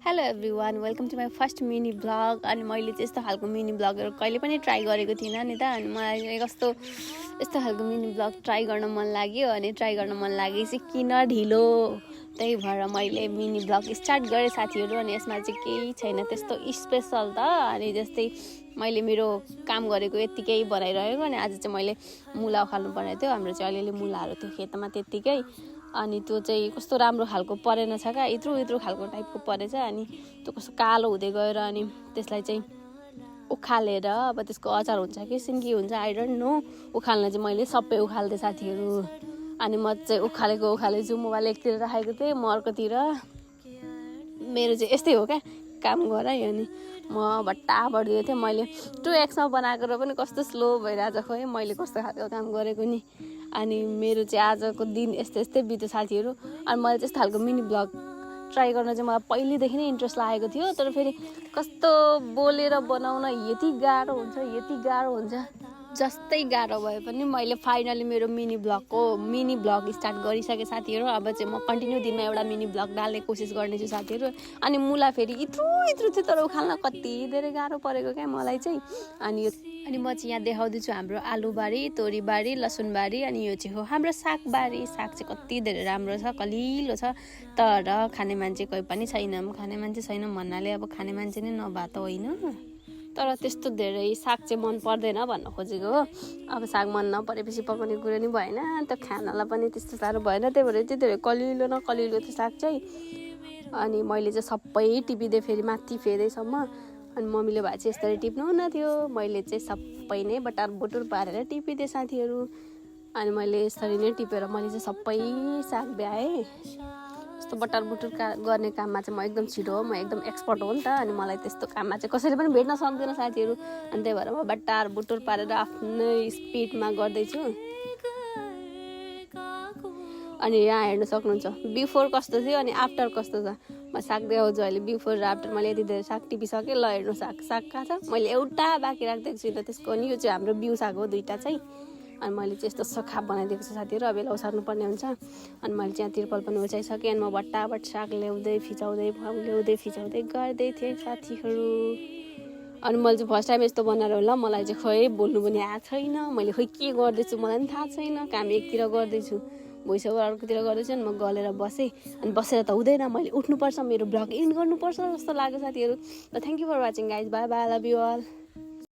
Hello everyone welcome to my first mini blog. अनि मैले चाहिँ यस्तो खालको मिनी ब्लगहरू कहिले पनि ट्राई गरेको थिइनँ नि त। अनि मलाई कस्तो यस्तो खालको मिनी ब्लग ट्राई गर्न मन लाग्यो। अनि ट्राई गर्न मन लागेपछि किन ढिलो, त्यही भएर मैले मिनी ब्लग स्टार्ट गरेँ साथीहरू। अनि यसमा चाहिँ केही छैन त्यस्तो स्पेसल त। अनि जस्तै मैले मेरो काम गरेको यत्तिकै बनाइरहेको। अनि आज चाहिँ मैले मुला उखाल्नु पर्ने थियो। हाम्रो चाहिँ अलिअलि मुलाहरू थियो खेतमा त्यत्तिकै। अनि त्यो चाहिँ कस्तो राम्रो खालको परेन छ क्या, इत्रु इत्रु खालको टाइपको परेछ। अनि त्यो कस्तो कालो हुँदै गएर अनि त्यसलाई चाहिँ उखालेर अब त्यसको अचार हुन्छ कि सिन्की हुन्छ आई डोन्ट नो। उखाल्न चाहिँ मैले सबै उखाल्थेँ साथीहरू। अनि म चाहिँ उखालेछु, मोबाइल एकतिर राखेको थिएँ, म अर्कोतिर। मेरो चाहिँ यस्तै हो क्या, काम गर है। अनि म भट्टाभट दिएको थिएँ। मैले 2x बनाएको र पनि कस्तो स्लो भइरहेछ खोइ, मैले कस्तो खालको काम गरेको नि। अनि मेरो चाहिँ आजको दिन यस्तै बित्यो साथीहरू। अनि मैले त्यस्तो खालको मिनी ब्लग ट्राई गर्न चाहिँ मलाई पहिलेदेखि नै इन्ट्रेस्ट लागेको थियो। तर फेरि कस्तो बोलेर बनाउन यति गाह्रो हुन्छ जस्तै गाह्रो भए पनि मैले फाइनली मेरो मिनी ब्लग स्टार्ट गरिसकेँ साथीहरू। अब चाहिँ म कन्टिन्यू दिनमा एउटा मिनी ब्लग डाल्ने कोसिस गर्नेछु साथीहरू। अनि मुला फेरि इत्रु थियो तर उखाल्न कति धेरै गाह्रो परेको क्या मलाई चाहिँ। अनि म चाहिँ यहाँ देखाउँदैछु हाम्रो आलुबारी, तोरीबारी, लसुनबारी। अनि यो चाहिँ हो हाम्रो सागबारी। साग चाहिँ कति धेरै राम्रो छ, कलिलो छ। तर खाने मान्छे कोही पनि छैन। खाने मान्छे छैन भन्नाले अब खाने मान्छे नै नभए त होइन, तर त्यस्तो धेरै साग चाहिँ मन पर्दैन भन्न खोजेको हो। अब साग मन नपरेपछि पकाउने कुरो नि भएन, त खानलाई पनि त्यस्तो साह्रो भएन। त्यही भएर यति धेरै कलिलो त्यो साग चाहिँ। अनि मैले चाहिँ सबै टिपिदिएँ फेरि माथि फेदैसम्म। अनि मम्मीले भए चाहिँ यस्तरी टिप्नु हुन थियो, मैले चाहिँ सबै नै बटार बुटुर पारेर टिपिदिएँ साथीहरू। अनि मैले यसरी नै टिपेर मैले चाहिँ सबै साग भ्याएँ। यस्तो बटार बुटुर गर्ने काममा चाहिँ म एकदम छिटो हो, म एकदम एक्सपर्ट हो नि त। अनि मलाई त्यस्तो काममा चाहिँ कसैले पनि भेट्न सक्दैन साथीहरू। अनि त्यही भएर म बटार बुटुर पारेर आफ्नै स्पिडमा गर्दैछु। अनि यहाँ हेर्न सक्नुहुन्छ बिफोर कस्तो थियो अनि आफ्टर कस्तो छ। म साग देखाउँछु अहिले बिफोर र आफ्टर। मैले यति धेरै साग टिपिसकेँ। ल हेर्नु साग कहाँ छ। मैले एउटा बाँकी राखिदिएको छुइनँ त्यसको। अनि यो चाहिँ हाम्रो बिउ साग हो, दुईवटा चाहिँ। अनि मैले चाहिँ यस्तो सखा बनाइदिएको छु साथीहरू। अब यसलाई ओसार्नु पर्ने हुन्छ। अनि मैले चाहिँ तिर्पल पनि ओछ्याइसकेँ। अनि म भट्टाभट साग ल्याउँदै फिचाउँदै गर्दै थिएँ साथीहरू। अनि मैले चाहिँ फर्स्ट टाइम यस्तो बनाएर होला मलाई चाहिँ खोइ बोल्नु पनि आएको छैन। मैले खोइ के गर्दैछु मलाई पनि थाहा छैन। काम एकतिर गर्दैछु, भोइस ओभर अर्कोतिर गर्दैछु। अनि म गलेर बसेँ। अनि बसेर त हुँदैन, मैले उठ्नुपर्छ, मेरो ब्लग एन्ड गर्नुपर्छ जस्तो लाग्यो साथीहरू। ल thank you for watching guys, bye bye, love you all.